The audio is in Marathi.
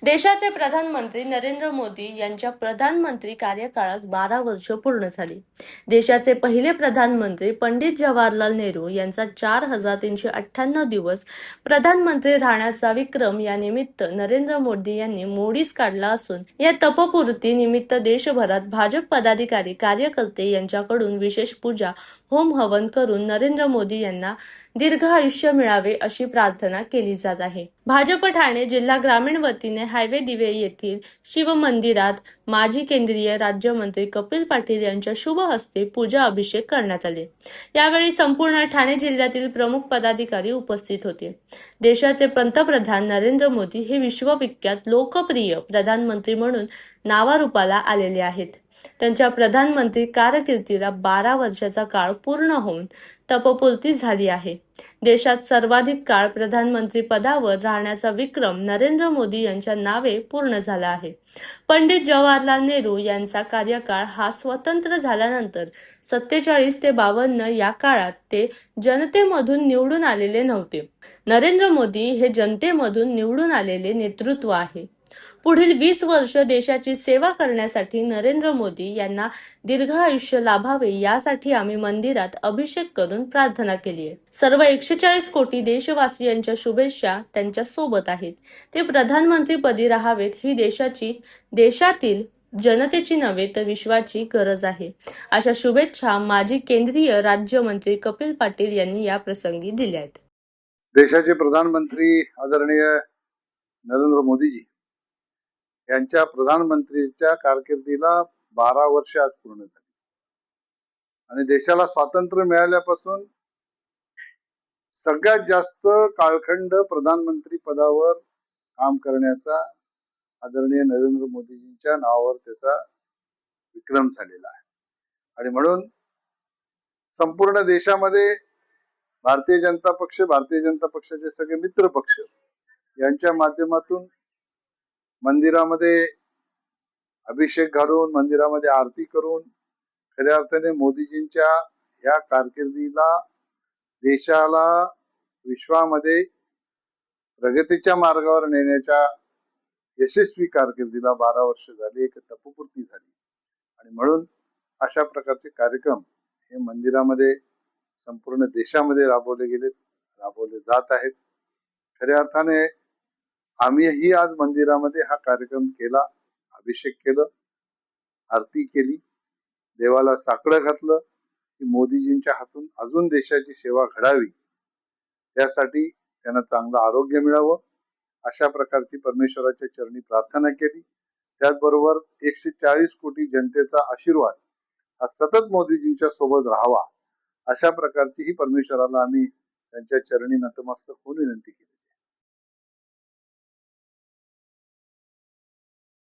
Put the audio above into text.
देशाचे प्रधानमंत्री नरेंद्र मोदी यांच्या प्रधानमंत्री कार्यकाळास 12 वर्ष पूर्ण झाली. देशाचे पहिले प्रधानमंत्री पंडित जवाहरलाल नेहरू यांचा 4398 दिवस प्रधानमंत्री राहण्याचा विक्रम या निमित्त नरेंद्र मोदी यांनी मोडीस काढला असून या तपपूर्ती निमित्त देशभरात भाजप पदाधिकारी कार्यकर्ते यांच्याकडून विशेष पूजा होम हवन करून नरेंद्र मोदी यांना दीर्घ आयुष्य मिळावे अशी प्रार्थना केली जात आहे. भाजप ठाणे जिल्हा ग्रामीण वतीने हायवे दिवे येथील शिव मंदिरात माजी केंद्रीय राज्यमंत्री कपिल पाटील यांच्या शुभ हस्ते पूजा अभिषेक करण्यात आले. यावेळी संपूर्ण ठाणे जिल्ह्यातील प्रमुख पदाधिकारी उपस्थित होते. देशाचे पंतप्रधान नरेंद्र मोदी हे विश्वविख्यात लोकप्रिय प्रधानमंत्री म्हणून नावारूपाला आलेले आहेत. त्यांच्या प्रधानमंत्री कारकिर्दीला 12 वर्षाचा काळ पूर्ण होऊन तपपूर्ती झाली आहे. देशात सर्वाधिक काळ प्रधानमंत्री पदावर राहण्याचा विक्रम नरेंद्र मोदी यांच्या नावे पूर्ण झाला आहे. पंडित जवाहरलाल नेहरू यांचा कार्यकाळ हा स्वतंत्र झाल्यानंतर 47 ते 52 या काळात ते जनतेमधून निवडून आलेले नव्हते. नरेंद्र मोदी हे जनतेमधून निवडून आलेले नेतृत्व आहे. पुढील 20 वर्ष देशाची सेवा करण्यासाठी नरेंद्र मोदी यांना दीर्घ आयुष्य लाभावे यासाठी आम्ही मंदिरात अभिषेक करून प्रार्थना केली आहे. सर्व 140 कोटी देशवासियांच्या शुभेच्छा त्यांच्या सोबत आहेत. ते प्रधानमंत्रीपदी राहावेत ही देशातील जनतेची नव्हे तर विश्वाची गरज आहे. अशा शुभेच्छा माजी केंद्रीय राज्यमंत्री कपिल पाटील यांनी या प्रसंगी दिल्या आहेत. देशाचे प्रधानमंत्री आदरणीय नरेंद्र मोदीजी यांच्या प्रधानमंत्रीच्या कारकिर्दीला 12 वर्ष आज पूर्ण झाली आणि देशाला स्वातंत्र्य मिळाल्यापासून सगळ्यात जास्त काळखंड प्रधानमंत्री पदावर काम करण्याचा आदरणीय नरेंद्र मोदीजींच्या नावावर त्याचा विक्रम झालेला आहे. आणि म्हणून संपूर्ण देशामध्ये भारतीय जनता पक्षाचे सगळे मित्र पक्ष यांच्या माध्यमातून मंदिरामध्ये अभिषेक घालून, मंदिरामध्ये आरती करून खऱ्या अर्थाने मोदीजींच्या या कारकिर्दीला, देशाला विश्वामध्ये प्रगतीच्या मार्गावर नेण्याच्या यशस्वी कारकिर्दीला 12 वर्ष झाली, एक तपपूर्ती झाली. आणि म्हणून अशा प्रकारचे कार्यक्रम हे मंदिरामध्ये संपूर्ण देशामध्ये राबवले जात आहेत. खऱ्या अर्थाने आम्हीही आज मंदिरामध्ये हा कार्यक्रम केला, अभिषेक केलं, आरती केली, देवाला साकडं घातलं की मोदीजींच्या हातून अजून देशाची सेवा घडावी, त्यासाठी त्यांना चांगलं आरोग्य मिळावं अशा प्रकारची परमेश्वराच्या चरणी प्रार्थना केली. त्याचबरोबर 140 कोटी जनतेचा आशीर्वाद हा सतत मोदीजींच्या सोबत राहावा अशा प्रकारची ही परमेश्वराला आम्ही त्यांच्या चरणी नतमस्तक होऊन विनंती केली.